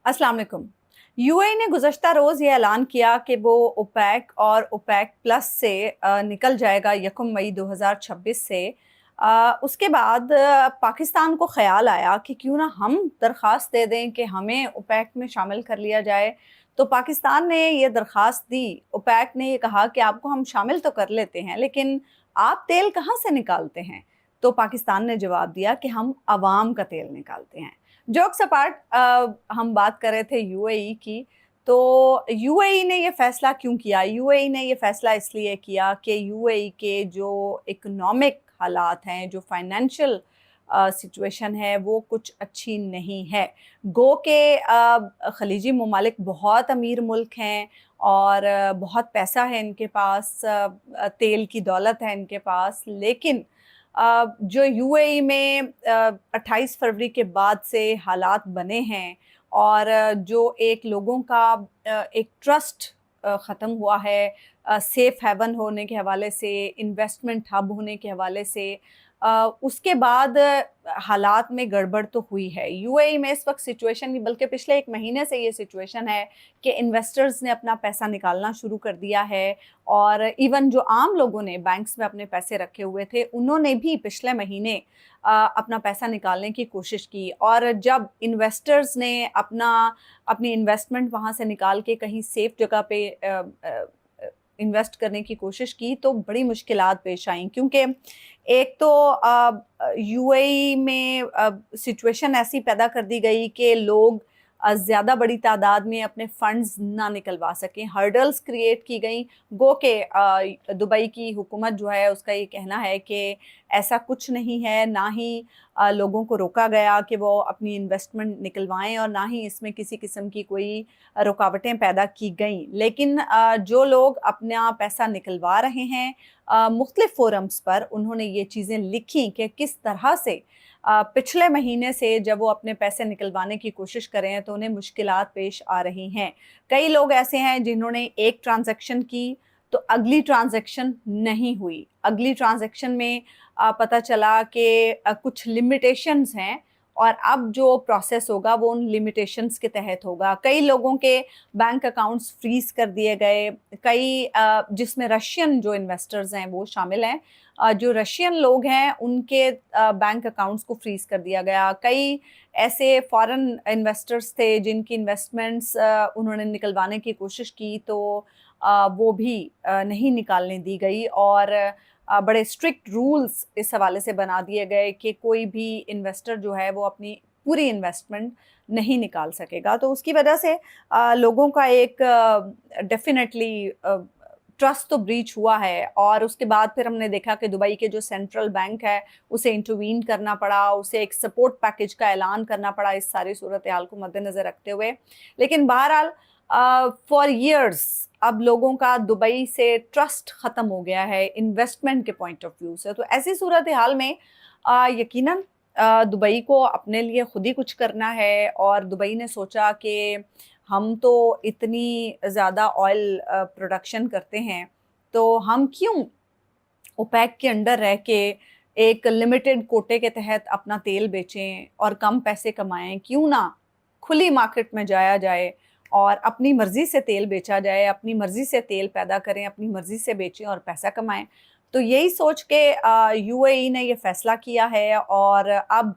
अस्सलाम वालेकुम। यूएई ने गुज़श्ता रोज़ ये ऐलान किया कि वो ओपेक और ओपेक प्लस से निकल जाएगा 1 मई 2026 से। उसके बाद पाकिस्तान को ख़्याल आया कि क्यों ना हम दरख्वास्त दे दें कि हमें ओपेक में शामिल कर लिया जाए। तो पाकिस्तान ने ये दरख्वास्त दी। ओपेक ने ये कहा कि आपको हम शामिल तो कर लेते हैं, लेकिन आप तेल कहाँ से निकालते हैं? तो पाकिस्तान ने जवाब दिया कि हम आवाम का तेल निकालते हैं। जोक्स अपार्ट, हम बात कर रहे थे यूएई की। तो यूएई ने ये फैसला क्यों किया? यूएई ने ये फैसला इसलिए किया कि यूएई के जो इकोनॉमिक हालात हैं, जो फाइनेंशियल सिचुएशन है, वो कुछ अच्छी नहीं है। गो के खलीजी ममालिक बहुत अमीर मुल्क हैं और बहुत पैसा है इनके पास, तेल की दौलत है इनके पास, लेकिन जो यूएई में 28 फरवरी के बाद से हालात बने हैं और जो एक लोगों का एक ट्रस्ट ख़त्म हुआ है, सेफ हेवन होने के हवाले से, इन्वेस्टमेंट हब होने के हवाले से, उसके बाद हालात में गड़बड़ तो हुई है। यूएई में इस वक्त सिचुएशन नहीं, बल्कि पिछले 1 महीने से ये सिचुएशन है कि इन्वेस्टर्स ने अपना पैसा निकालना शुरू कर दिया है और इवन जो आम लोगों ने बैंक्स में अपने पैसे रखे हुए थे, उन्होंने भी पिछले महीने अपना पैसा निकालने की कोशिश की। और जब इन्वेस्टर्स ने अपनी इन्वेस्टमेंट वहाँ से निकाल के कहीं सेफ जगह पे इन्वेस्ट करने की कोशिश की, तो बड़ी मुश्किलात पेश आईं, क्योंकि एक तो यूएई में सिचुएशन ऐसी पैदा कर दी गई कि लोग ज़्यादा बड़ी तादाद में अपने फंड्स ना निकलवा सकें, हर्डल्स क्रिएट की गई। गो के दुबई की हुकूमत जो है उसका ये कहना है कि ऐसा कुछ नहीं है, ना ही लोगों को रोका गया कि वो अपनी इन्वेस्टमेंट निकलवाएं और ना ही इसमें किसी किस्म की कोई रुकावटें पैदा की गई। लेकिन जो लोग अपना पैसा निकलवा रहे हैं मुख्तलिफ फोरम्स पर, उन्होंने ये चीज़ें लिखी कि किस तरह से पिछले महीने से जब वो अपने पैसे निकलवाने की कोशिश करें तो उन्हें मुश्किलात पेश आ रही हैं। कई लोग ऐसे हैं जिन्होंने एक ट्रांजैक्शन की तो अगली ट्रांजैक्शन नहीं हुई। अगली ट्रांजैक्शन में पता चला कि कुछ लिमिटेशंस हैं और अब जो प्रोसेस होगा वो उन लिमिटेशंस के तहत होगा। कई लोगों के बैंक अकाउंट्स फ्रीज कर दिए गए, कई जिसमें रशियन जो इन्वेस्टर्स हैं वो शामिल हैं। जो रशियन लोग हैं उनके बैंक अकाउंट्स को फ्रीज कर दिया गया। कई ऐसे फॉरेन इन्वेस्टर्स थे जिनकी इन्वेस्टमेंट्स उन्होंने निकलवाने की कोशिश की, तो वो भी नहीं निकालने दी गई और बड़े स्ट्रिक्ट रूल्स इस हवाले से बना दिए गए कि कोई भी इन्वेस्टर जो है वो अपनी पूरी इन्वेस्टमेंट नहीं निकाल सकेगा। तो उसकी वजह से लोगों का एक डेफिनेटली ट्रस्ट तो ब्रीच हुआ है। और उसके बाद फिर हमने देखा कि दुबई के जो सेंट्रल बैंक है उसे इंटरवीन करना पड़ा, उसे एक सपोर्ट पैकेज का ऐलान करना पड़ा इस सारी सूरत हाल को मद्देनज़र रखते हुए। लेकिन बहरहाल फॉर ईयर्स अब लोगों का दुबई से ट्रस्ट ख़त्म हो गया है इन्वेस्टमेंट के पॉइंट ऑफ व्यू से। तो ऐसी सूरत हाल में यकीनन दुबई को अपने लिए खुद ही कुछ करना है और दुबई ने सोचा कि हम तो इतनी ज़्यादा ऑयल प्रोडक्शन करते हैं, तो हम क्यों ओपेक के अंडर रह के एक लिमिटेड कोटे के तहत अपना तेल बेचें और कम पैसे कमाएं। क्यों ना खुली मार्केट में जाया जाए और अपनी मर्ज़ी से तेल बेचा जाए, अपनी मर्ज़ी से तेल पैदा करें, अपनी मर्ज़ी से बेचें और पैसा कमाएं। तो यही सोच के यूएई ने ये फ़ैसला किया है और अब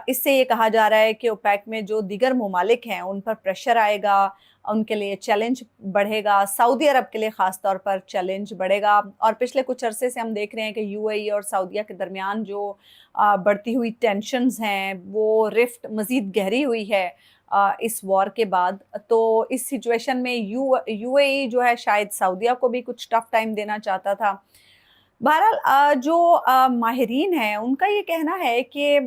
इससे ये कहा जा रहा है कि ओपेक में जो दीगर ममालिक हैं उन पर प्रेशर आएगा, उनके लिए चैलेंज बढ़ेगा। सऊदी अरब के लिए ख़ास तौर पर चैलेंज बढ़ेगा। और पिछले कुछ अरसे से हम देख रहे हैं कि यूएई और सऊदीया के दरमियान जो बढ़ती हुई टेंशन्स हैं, वो रिफ्ट मज़ीद गहरी हुई है इस वॉर के बाद। तो इस सिचुएशन में यूएई जो है शायद सऊदीया को भी कुछ टफ टाइम देना चाहता था। बहरहाल जो माहिरीन हैं उनका ये कहना है कि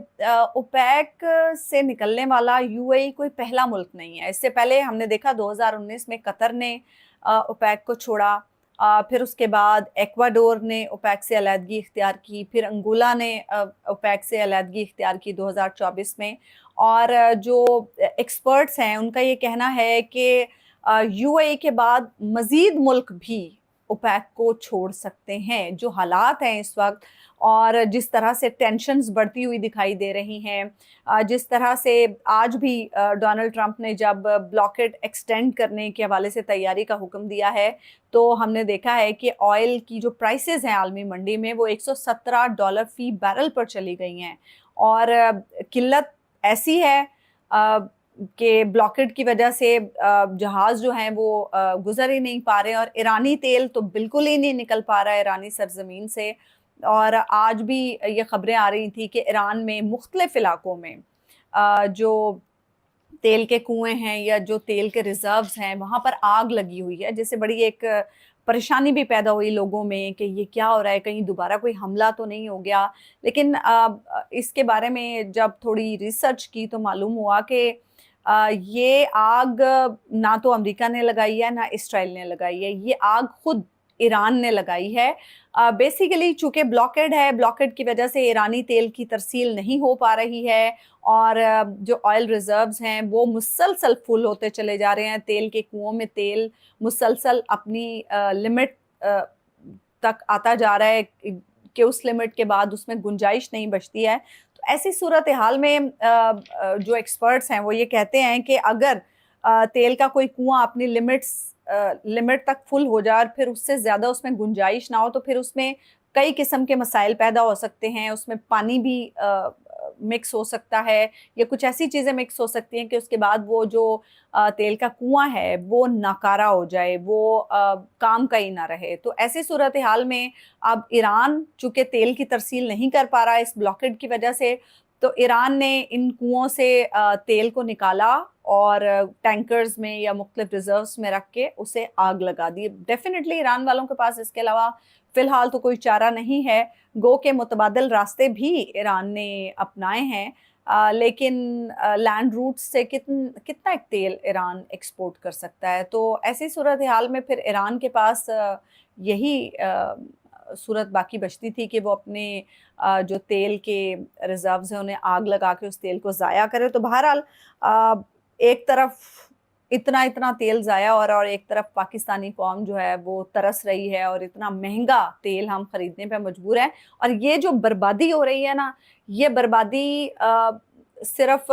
ओपेक से निकलने वाला यूएई कोई पहला मुल्क नहीं है। इससे पहले हमने देखा 2019 में कतर ने ओपेक को छोड़ा, फिर उसके बाद एक्वाडोर ने ओपेक से अलहदगी इख्तियार की, फिर अंगोला ने ओपेक से अलहदगी इख्तियार की 2024 में। और जो एक्सपर्ट्स हैं उनका ये कहना है कि यूएई के बाद मज़ीद मुल्क भी اوپیک کو چھوڑ سکتے ہیں. جو حالات ہیں اس وقت اور جس طرح سے ٹینشنز بڑھتی ہوئی دکھائی دے رہی ہیں, جس طرح سے آج بھی ڈونلڈ ٹرمپ نے جب بلاکیڈ ایکسٹینڈ کرنے کے حوالے سے تیاری کا حکم دیا ہے, تو ہم نے دیکھا ہے کہ آئل کی جو پرائسز ہیں عالمی منڈی میں وہ $117 فی بیرل پر چلی گئی ہیں. اور قلت ایسی ہے کہ بلاکیڈ کی وجہ سے جہاز جو ہیں وہ گزر ہی نہیں پا رہے, اور ایرانی تیل تو بالکل ہی نہیں نکل پا رہا ہے ایرانی سرزمین سے. اور آج بھی یہ خبریں آ رہی تھیں کہ ایران میں مختلف علاقوں میں جو تیل کے کنویں ہیں یا جو تیل کے ریزروز ہیں وہاں پر آگ لگی ہوئی ہے, جس سے بڑی ایک پریشانی بھی پیدا ہوئی لوگوں میں کہ یہ کیا ہو رہا ہے, کہیں دوبارہ کوئی حملہ تو نہیں ہو گیا. لیکن اس کے بارے میں جب تھوڑی ریسرچ کی تو معلوم ہوا کہ یہ آگ نہ تو امریکہ نے لگائی ہے نہ اسرائیل نے لگائی ہے, یہ آگ خود ایران نے لگائی ہے. بیسیکلی چونکہ بلاکیڈ ہے, بلاکیڈ کی وجہ سے ایرانی تیل کی ترسیل نہیں ہو پا رہی ہے, اور جو آئل ریزروز ہیں وہ مسلسل فل ہوتے چلے جا رہے ہیں. تیل کے کنوؤں میں تیل مسلسل اپنی لمٹ تک آتا جا رہا ہے کہ اس لمٹ کے بعد اس میں گنجائش نہیں بچتی ہے. تو ایسی صورتحال میں جو ایکسپرٹس ہیں وہ یہ کہتے ہیں کہ اگر تیل کا کوئی کنواں اپنی لمٹ تک فل ہو جائے اور پھر اس سے زیادہ اس میں گنجائش نہ ہو, تو پھر اس میں کئی قسم کے مسائل پیدا ہو سکتے ہیں. اس میں پانی بھی مکس ہو سکتا ہے, یا کچھ ایسی چیزیں مکس ہو سکتی ہیں کہ اس کے بعد وہ جو تیل کا کنواں ہے وہ ناکارہ ہو جائے, وہ کام کا ہی نہ رہے. تو ایسی صورتحال میں اب ایران چونکہ تیل کی ترسیل نہیں کر پا رہا اس بلاکیڈ کی وجہ سے, تو ایران نے ان کنوؤں سے تیل کو نکالا اور ٹینکرز میں یا مختلف ریزروز میں رکھ کے اسے آگ لگا دی. ڈیفینیٹلی ایران والوں کے پاس اس کے علاوہ فی الحال تو کوئی چارہ نہیں ہے, گو کے متبادل راستے بھی ایران نے اپنائے ہیں, لیکن لینڈ روٹ سے کتنا ایک تیل ایران ایکسپورٹ کر سکتا ہے. تو ایسی صورتحال میں پھر ایران کے پاس یہی صورت باقی بچتی تھی کہ وہ اپنے جو تیل کے ریزروز ہیں انہیں آگ لگا کے اس تیل کو ضائع کرے. تو بہرحال ایک طرف اتنا تیل ضائع ہو رہا ہے اور ایک طرف پاکستانی قوم جو ہے وہ ترس رہی ہے, اور اتنا مہنگا تیل ہم خریدنے پہ مجبور ہیں. اور یہ جو بربادی ہو رہی ہے نا, یہ بربادی صرف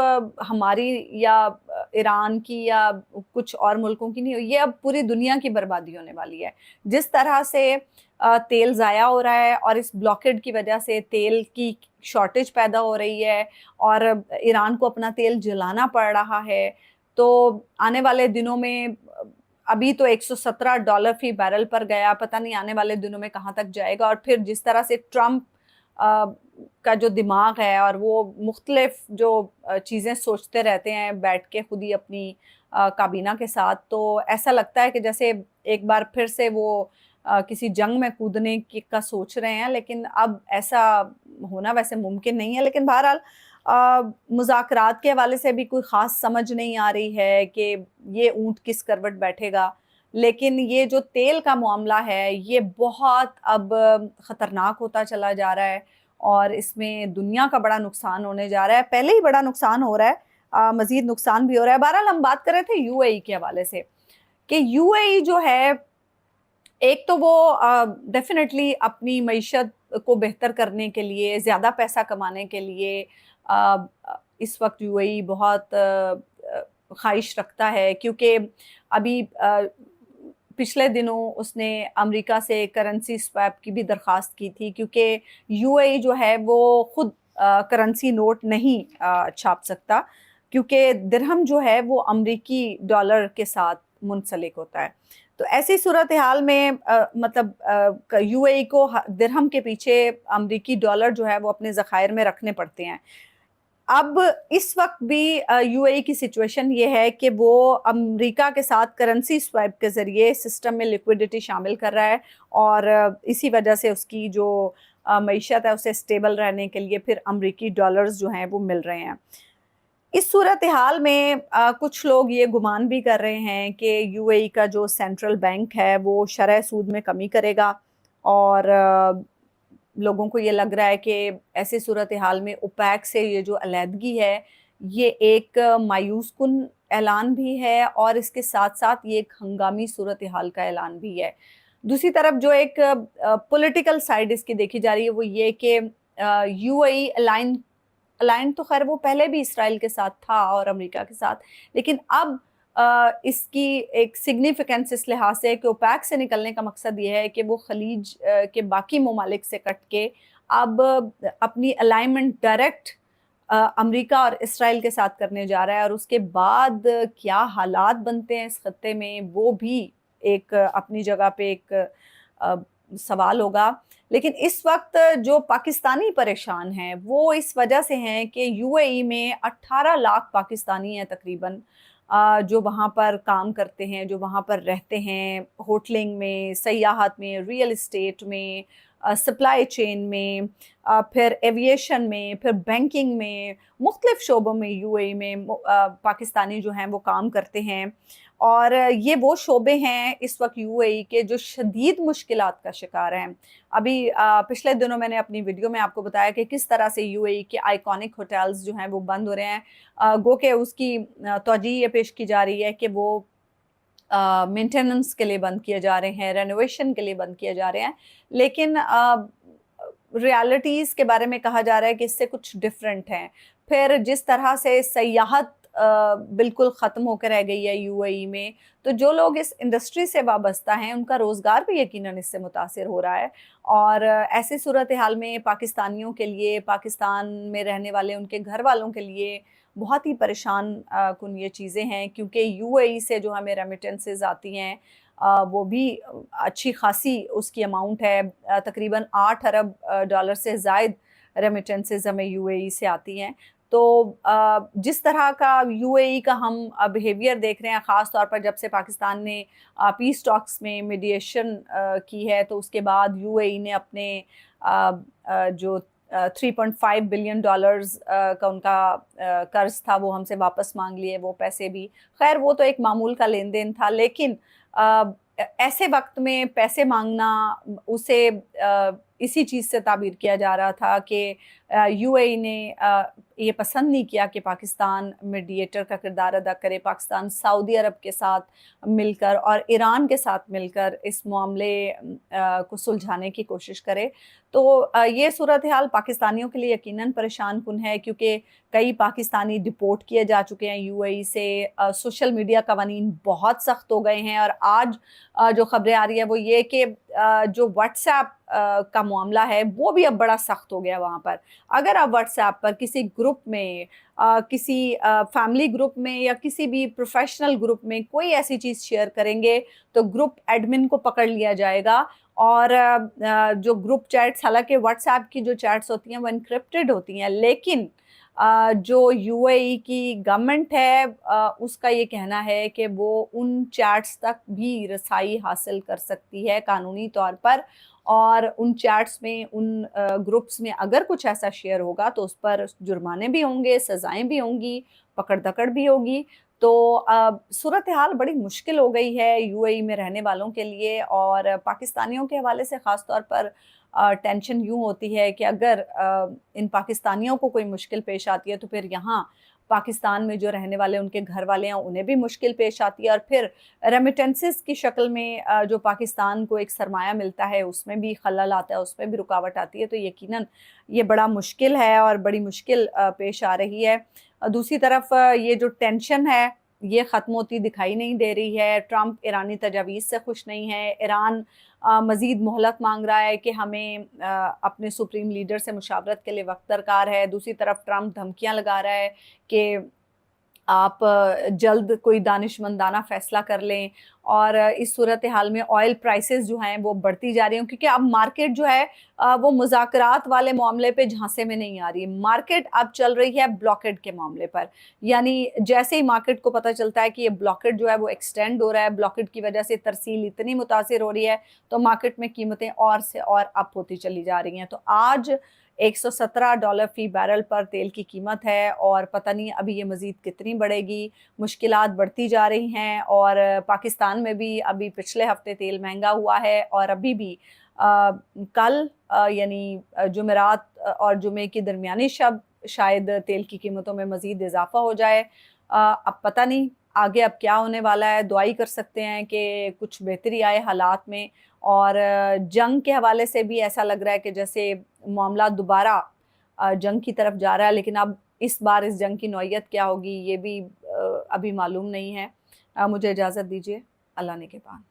ہماری یا ایران کی یا کچھ اور ملکوں کی نہیں ہوئی, یہ اب پوری دنیا کی بربادی ہونے والی ہے. جس طرح سے تیل ضائع ہو رہا ہے اور اس بلاکیڈ کی وجہ سے تیل کی شارٹیج پیدا ہو رہی ہے اور ایران کو اپنا تیل جلانا پڑ رہا ہے, تو آنے والے دنوں میں ابھی تو $117 فی بیرل پر گیا, پتہ نہیں آنے والے دنوں میں کہاں تک جائے گا. اور پھر جس طرح سے ٹرمپ کا جو دماغ ہے اور وہ مختلف جو چیزیں سوچتے رہتے ہیں بیٹھ کے خود ہی اپنی کابینہ کے ساتھ, تو ایسا لگتا ہے کہ جیسے ایک بار پھر سے وہ کسی جنگ میں کودنے کا سوچ رہے ہیں. لیکن اب ایسا ہونا ویسے ممکن نہیں ہے. لیکن بہرحال مذاکرات کے حوالے سے بھی کوئی خاص سمجھ نہیں آ رہی ہے کہ یہ اونٹ کس کروٹ بیٹھے گا. لیکن یہ جو تیل کا معاملہ ہے یہ بہت اب خطرناک ہوتا چلا جا رہا ہے, اور اس میں دنیا کا بڑا نقصان ہونے جا رہا ہے. پہلے ہی بڑا نقصان ہو رہا ہے, مزید نقصان بھی ہو رہا ہے. بہرحال ہم بات کر رہے تھے یو اے ای کے حوالے سے کہ یو اے ای جو ہے ایک تو وہ ڈیفینیٹلی اپنی معیشت کو بہتر کرنے کے لیے, زیادہ پیسہ کمانے کے لیے اس وقت یو اے ای بہت خواہش رکھتا ہے, کیونکہ ابھی پچھلے دنوں اس نے امریکہ سے کرنسی سویپ کی بھی درخواست کی تھی, کیونکہ یو اے ای جو ہے وہ خود کرنسی نوٹ نہیں چھاپ سکتا, کیونکہ درہم جو ہے وہ امریکی ڈالر کے ساتھ منسلک ہوتا ہے. تو ایسی صورتحال میں مطلب یو اے ای کو درہم کے پیچھے امریکی ڈالر جو ہے وہ اپنے ذخائر میں رکھنے پڑتے ہیں. اب اس وقت بھی یو اے ای کی سچویشن یہ ہے کہ وہ امریکہ کے ساتھ کرنسی سوائپ کے ذریعے سسٹم میں لیکویڈیٹی شامل کر رہا ہے, اور اسی وجہ سے اس کی جو معیشت ہے اسے سٹیبل رہنے کے لیے پھر امریکی ڈالرز جو ہیں وہ مل رہے ہیں. اس صورتحال میں کچھ لوگ یہ گمان بھی کر رہے ہیں کہ یو اے ای کا جو سینٹرل بینک ہے وہ شرح سود میں کمی کرے گا, اور لوگوں کو یہ لگ رہا ہے کہ ایسی صورتحال میں اوپیک سے یہ جو علیحدگی ہے یہ ایک مایوس کن اعلان بھی ہے, اور اس کے ساتھ ساتھ یہ ایک ہنگامی صورتحال کا اعلان بھی ہے. दूसरी तरफ जो एक पॉलिटिकल साइड इसकी देखी जा रही है वो ये कि यूएई अलाइन तो खैर वो पहले भी इसराइल के साथ था और अमेरिका के साथ, लेकिन अब इसकी एक सिग्निफिकेंस इस लिहाज से है कि ओपेक से निकलने का मकसद ये है कि वो खलीज के बाकी ममालिक से कट के अब अपनी अलाइनमेंट डायरेक्ट अमेरिका और इसराइल के साथ करने जा रहा है, और उसके बाद क्या हालात बनते हैं इस खत्ते में वो भी एक अपनी जगह पे एक सवाल होगा। लेकिन इस वक्त जो पाकिस्तानी परेशान हैं वो इस वजह से हैं कि यूएई में 18 लाख पाकिस्तानी हैं तकरीबन, जो वहाँ पर काम करते हैं, जो वहाँ पर रहते हैं, होटलिंग में, सयाहत में, रियल इस्टेट में, सप्लाई चेन में, फिर एविएशन में, फिर बैंकिंग में, मुख्तलिफ शोबों में यूएई में पाकिस्तानी जो हैं वो काम करते हैं। और ये वो शोबे हैं इस वक्त यूएई के जो शदीद मुश्किलात का शिकार हैं। अभी पिछले दिनों मैंने अपनी वीडियो में आपको बताया कि किस तरह से यूएई के आइकॉनिक होटल्स जो हैं वो बंद हो रहे हैं, गो के उसकी तौजीह ये पेश की जा रही है कि वो मेंटेनेंस के लिए बंद किए जा रहे हैं, रेनोवेशन के लिए बंद किए जा रहे हैं, लेकिन रियलिटीज़ के बारे में कहा जा रहा है कि इससे कुछ डिफरेंट हैं। फिर जिस तरह से सयाहत बिल्कुल ख़त्म होकर रह गई है यूएई में, तो जो लोग इस इंडस्ट्री से वाबस्ता हैं उनका रोज़गार भी यकीनन इससे मुतासिर हो रहा है। और ऐसी सूरत हाल में पाकिस्तानियों के लिए, पाकिस्तान में रहने वाले उनके घर वालों के लिए बहुत ही परेशान कुन ये चीज़ें हैं, क्योंकि यूएई से जो हमें रेमिटेंसेस आती हैं वो भी अच्छी खासी उसकी अमाउंट है, तकरीबन 8 अरब डॉलर से ज़ायद रेमिटेंसेस हमें यूएई से आती हैं। तो जिस तरह का यूएई का हम बिहेवियर देख रहे हैं, ख़ास तौर पर जब से पाकिस्तान ने पीस टॉक्स में मीडिएशन की है, तो उसके बाद यूएई ने अपने जो 3.5 बिलियन डॉलर्स का उनका कर्ज था वो हमसे वापस मांग लिए, वो पैसे भी खैर वो तो एक मामूल का लेन देन था, लेकिन ऐसे वक्त में पैसे मांगना उसे इसी चीज़ से ताबीर किया जा रहा था कि यूएई ने ये पसंद नहीं किया कि पाकिस्तान मीडिएटर का किरदार अदा करे, पाकिस्तान सऊदी अरब के साथ मिलकर और ईरान के साथ मिलकर इस मामले को सुलझाने की कोशिश करे। तो ये सूरत हाल पाकिस्तानियों के लिए यकीनन परेशान कुन है, क्योंकि कई पाकिस्तानी डिपोर्ट किए जा चुके हैं यूएई से, सोशल मीडिया कवानीन बहुत सख्त हो गए हैं, और आज जो खबरें आ रही है वो ये कि जो व्हाट्सएप का मामला है वो भी अब बड़ा सख्त हो गया वहाँ पर। अगर आप व्हाट्सएप पर किसी ग्रुप में, किसी फैमिली ग्रुप में या किसी भी प्रोफेशनल ग्रुप में कोई ऐसी चीज़ शेयर करेंगे तो ग्रुप एडमिन को पकड़ लिया जाएगा। और जो ग्रुप चैट्स, हालांकि व्हाट्सएप की जो चैट्स होती हैं वो इनक्रिप्टेड होती हैं, लेकिन जो यूएई की गवर्नमेंट है उसका ये कहना है कि वो उन चैट्स तक भी रसाई हासिल कर सकती है कानूनी तौर पर, और उन चैट्स में, उन ग्रुप्स में अगर कुछ ऐसा शेयर होगा तो उस पर जुर्माने भी होंगे, सज़ाएं भी होंगी, पकड़ दकड़ भी होगी। तो सूरत हाल बड़ी मुश्किल हो गई है यूएई में रहने वालों के लिए, और पाकिस्तानियों के हवाले से ख़ास तौर पर टेंशन यूँ होती है कि अगर इन पाकिस्तानियों को कोई मुश्किल पेश आती है तो फिर यहाँ पाकिस्तान में जो रहने वाले उनके घर वाले हैं उन्हें भी मुश्किल पेश आती है, और फिर रेमिटेंसेस की शक्ल में जो पाकिस्तान को एक सरमाया मिलता है उसमें भी खलल आता है, उसमें भी रुकावट आती है। तो यकीनन ये बड़ा मुश्किल है और बड़ी मुश्किल पेश आ रही है। दूसरी तरफ ये जो टेंशन है ये ख़त्म होती दिखाई नहीं दे रही है। ट्रंप ईरानी तजावीज़ से खुश नहीं है, ईरान मज़ीद मोहलत मांग रहा है कि हमें अपने सुप्रीम लीडर से मुशावरत के लिए वक्त दरकार है। दूसरी तरफ ट्रंप धमकियां लगा रहा है कि आप जल्द कोई दानिशमंदाना फ़ैसला कर लें, और इस सूरत हाल में ऑयल प्राइसेस जो हैं वो बढ़ती जा रही हैं, क्योंकि अब मार्केट जो है वो मुज़ाकरात वाले मामले पे झांसे में नहीं आ रही। मार्केट अब चल रही है ब्लॉकेड के मामले पर, यानी जैसे ही मार्केट को पता चलता है कि ये ब्लॉकेड जो है वो एक्सटेंड हो रहा है, ब्लॉकेड की वजह से तरसील इतनी मुतासिर हो रही है, तो मार्केट में कीमतें और से और अप होती चली जा रही हैं। तो आज $117 फ़ी बैरल पर तेल की कीमत है, और पता नहीं अभी ये मज़ीद कितनी बढ़ेगी। मुश्किलात बढ़ती जा रही हैं, और पाकिस्तान में भी अभी पिछले हफ्ते तेल महंगा हुआ है, और अभी भी कल यानी जुमेरात और जुमे की दरमियानी शब शायद तेल की कीमतों में मज़ीद इजाफा हो जाए। अब पता नहीं आगे अब क्या होने वाला है। दुआई कर सकते हैं कि कुछ बेहतरी आए हालात में, اور جنگ کے حوالے سے بھی ایسا لگ رہا ہے کہ جیسے معاملہ دوبارہ جنگ کی طرف جا رہا ہے، لیکن اب اس بار اس جنگ کی نوعیت کیا ہوگی یہ بھی ابھی معلوم نہیں ہے۔ مجھے اجازت دیجیے، اللہ نگہبان۔